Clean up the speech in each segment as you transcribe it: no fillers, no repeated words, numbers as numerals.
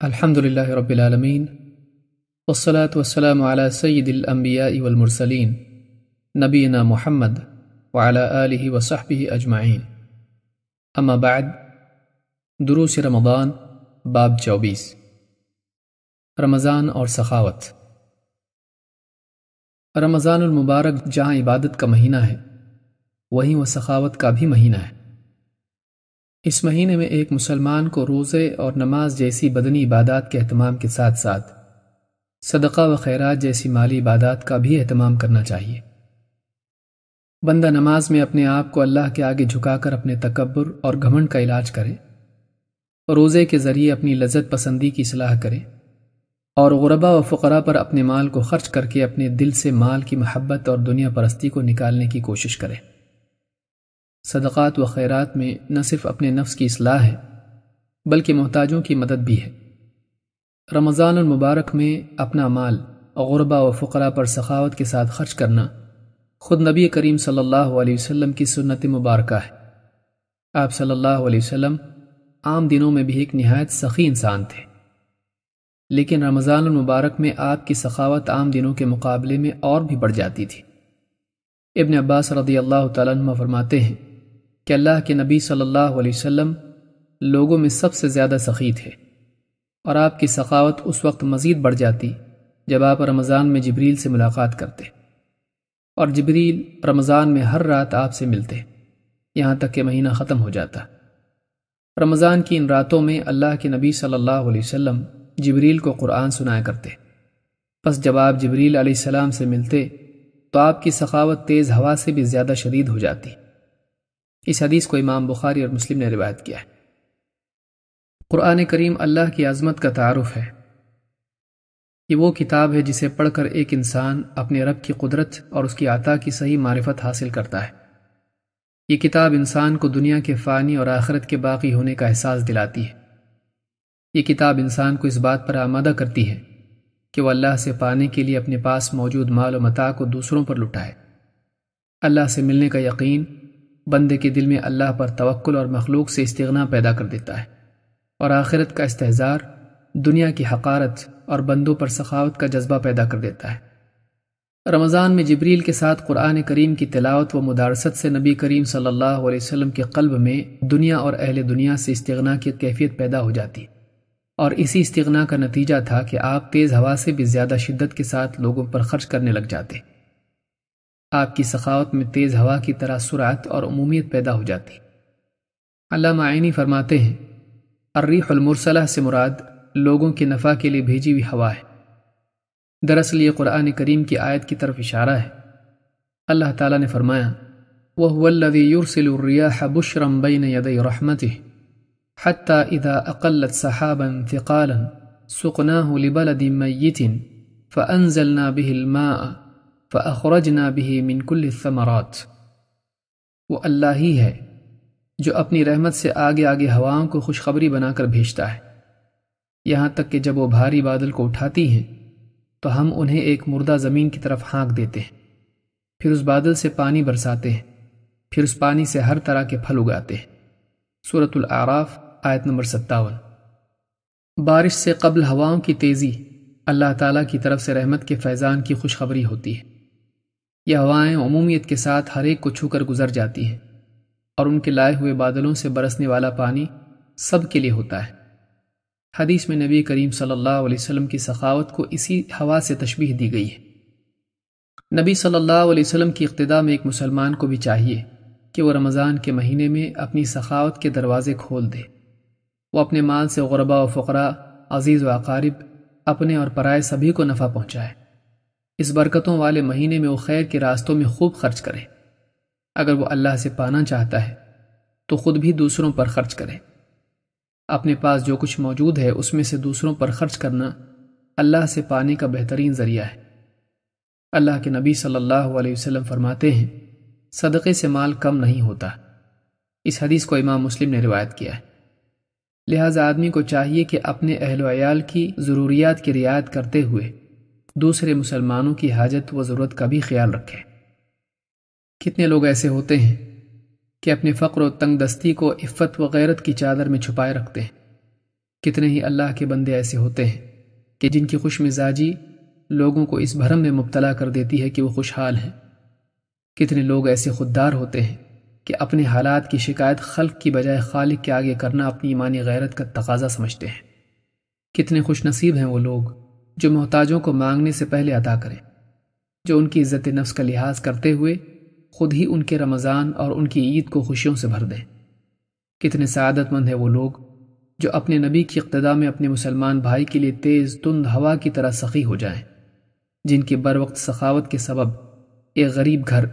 الحمد للہ رب العالمین والصلاة والسلام علی سید الانبیاء والمرسلین نبینا محمد وعلی آلہ وصحبہ اجمعین اما بعد۔ دروس رمضان باب 24 رمضان اور سخاوت۔ رمضان المبارک جہاں عبادت کا مہینہ ہے وہیں وہ سخاوت کا بھی مہینہ ہے۔ اس مہینے میں ایک مسلمان کو روزے اور نماز جیسی بدنی عبادات کے اہتمام کے ساتھ ساتھ صدقہ و خیرات جیسی مالی عبادات کا بھی اہتمام کرنا چاہیے۔ بندہ نماز میں اپنے آپ کو اللہ کے آگے جھکا کر اپنے تکبر اور گھمنڈ کا علاج کرے، روزے کے ذریعے اپنی لذت پسندی کی اصلاح کرے اور غربا و فقراء پر اپنے مال کو خرچ کر کے اپنے دل سے مال کی محبت اور دنیا پرستی کو نکالنے کی کوشش کرے۔ صدقات و خیرات میں نہ صرف اپنے نفس کی اصلاح ہے بلکہ محتاجوں کی مدد بھی ہے۔ رمضان المبارک میں اپنا مال غربا و فقراء پر سخاوت کے ساتھ خرچ کرنا خود نبی کریم صلی اللہ علیہ وسلم کی سنت مبارکہ ہے۔ آپ صلی اللہ علیہ وسلم عام دنوں میں بھی ایک نہایت سخی انسان تھے، لیکن رمضان المبارک میں آپ کی سخاوت عام دنوں کے مقابلے میں اور بھی بڑھ جاتی تھی۔ ابن عباس رضی اللہ تعالیٰ عنہ فرماتے ہیں کہ اللہ کے نبی صلی اللہ علیہ وسلم لوگوں میں سب سے زیادہ سخی تھے، اور آپ کی سخاوت اس وقت مزید بڑھ جاتی جب آپ رمضان میں جبریل سے ملاقات کرتے، اور جبریل رمضان میں ہر رات آپ سے ملتے یہاں تک کہ مہینہ ختم ہو جاتا۔ رمضان کی ان راتوں میں اللہ کے نبی صلی اللہ علیہ وسلم جبریل کو قرآن سنایا کرتے، پس جب آپ جبریل علیہ السلام سے ملتے تو آپ کی سخاوت تیز ہوا سے بھی زیادہ شدید ہو جاتی۔ اس حدیث کو امام بخاری اور مسلم نے روایت کیا ہے۔ قرآن کریم اللہ کی عظمت کا تعارف ہے۔ یہ وہ کتاب ہے جسے پڑھ کر ایک انسان اپنے رب کی قدرت اور اس کی عطا کی صحیح معرفت حاصل کرتا ہے۔ یہ کتاب انسان کو دنیا کے فانی اور آخرت کے باقی ہونے کا احساس دلاتی ہے۔ یہ کتاب انسان کو اس بات پر آمادہ کرتی ہے کہ وہ اللہ سے پانے کے لیے اپنے پاس موجود مال و متاع کو دوسروں پر لٹائے۔ اللہ سے ملنے کا یقین بندے کے دل میں اللہ پر توکل اور مخلوق سے استغنا پیدا کر دیتا ہے، اور آخرت کا استحضار دنیا کی حقارت اور بندوں پر سخاوت کا جذبہ پیدا کر دیتا ہے۔ رمضان میں جبریل کے ساتھ قرآن کریم کی تلاوت و مدارست سے نبی کریم صلی اللہ علیہ وسلم کے قلب میں دنیا اور اہل دنیا سے استغنا کی کیفیت پیدا ہو جاتی، اور اسی استغنا کا نتیجہ تھا کہ آپ تیز ہوا سے بھی زیادہ شدت کے ساتھ لوگوں پر خرچ کرنے لگ جاتے۔ آپ کی سخاوت میں تیز ہوا کی طرح سرعت اور عمومیت پیدا ہو جاتی۔ علامہ عینی فرماتے ہیں الریح المرسلہ سے مراد لوگوں کے نفع کے لیے بھیجی ہوئی ہوا ہے۔ دراصل یہ قرآن کریم کی آیت کی طرف اشارہ ہے۔ اللہ تعالیٰ نے فرمایا وَهُوَ الَّذِي يُرْسِلُ الرِّيَاحَ بُشْرًا بَيْنَ يَدَيْ رَحْمَتِهِ حَتَّى إِذَا أَقَلَّتْ سَحَابًا ثِقَالًا سُقْنَاهُ لِبَلَدٍ مَيِّتٍ فَأَنزَلْنَا بِهِ الْمَاءَ فَأَخْرَجْنَا بِهِ مِنْ كُلِّ الثَّمَرَاتِ۔ وہ اللہ ہی ہے جو اپنی رحمت سے آگے آگے ہواؤں کو خوشخبری بنا کر بھیجتا ہے، یہاں تک کہ جب وہ بھاری بادل کو اٹھاتی ہیں تو ہم انہیں ایک مردہ زمین کی طرف ہانک دیتے ہیں، پھر اس بادل سے پانی برساتے ہیں، پھر اس پانی سے ہر طرح کے پھل اگاتے ہیں۔ سورۃ الاعراف آیت نمبر 57۔ بارش سے قبل ہواؤں کی تیزی اللہ تعالیٰ کی طرف سے رحمت کے فیضان کی خوشخبری ہوتی ہے۔ یہ ہوائیں عمومیت کے ساتھ ہر ایک کو چھو کر گزر جاتی ہیں، اور ان کے لائے ہوئے بادلوں سے برسنے والا پانی سب کے لیے ہوتا ہے۔ حدیث میں نبی کریم صلی اللہ علیہ وسلم کی سخاوت کو اسی ہوا سے تشبیہ دی گئی ہے۔ نبی صلی اللہ علیہ وسلم کی اقتداء میں ایک مسلمان کو بھی چاہیے کہ وہ رمضان کے مہینے میں اپنی سخاوت کے دروازے کھول دے۔ وہ اپنے مال سے غربا و فقراء، عزیز و اقارب، اپنے اور پرائے سبھی کو نفع پہنچائے۔ اس برکتوں والے مہینے میں وہ خیر کے راستوں میں خوب خرچ کرے۔ اگر وہ اللہ سے پانا چاہتا ہے تو خود بھی دوسروں پر خرچ کرے۔ اپنے پاس جو کچھ موجود ہے اس میں سے دوسروں پر خرچ کرنا اللہ سے پانے کا بہترین ذریعہ ہے۔ اللہ کے نبی صلی اللہ علیہ وسلم فرماتے ہیں صدقے سے مال کم نہیں ہوتا۔ اس حدیث کو امام مسلم نے روایت کیا ہے۔ لہٰذا آدمی کو چاہیے کہ اپنے اہل و عیال کی ضروریات کی رعایت کرتے ہوئے دوسرے مسلمانوں کی حاجت و ضرورت کا بھی خیال رکھے۔ کتنے لوگ ایسے ہوتے ہیں کہ اپنے فقر و تنگ دستی کو عفت و غیرت کی چادر میں چھپائے رکھتے ہیں، کتنے ہی اللہ کے بندے ایسے ہوتے ہیں کہ جن کی خوش مزاجی لوگوں کو اس بھرم میں مبتلا کر دیتی ہے کہ وہ خوشحال ہیں۔ کتنے لوگ ایسے خوددار ہوتے ہیں کہ اپنے حالات کی شکایت خلق کی بجائے خالق کے آگے کرنا اپنی ایمانی غیرت کا تقاضا سمجھتے ہیں۔ کتنے خوش نصیب ہیں وہ لوگ جو محتاجوں کو مانگنے سے پہلے عطا کریں، جو ان کی عزت نفس کا لحاظ کرتے ہوئے خود ہی ان کے رمضان اور ان کی عید کو خوشیوں سے بھر دیں۔ کتنے سعادت مند ہیں وہ لوگ جو اپنے نبی کی اقتداء میں اپنے مسلمان بھائی کے لیے تیز تند ہوا کی طرح سخی ہو جائیں، جن کی بر وقت سخاوت کے سبب ایک غریب گھر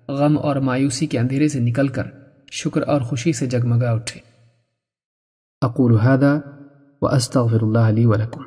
غم اور مایوسی کے اندھیرے سے نکل کر شکر اور خوشی سے جگمگا اٹھے۔ اقول هذا واستغفر الله لي ولكم۔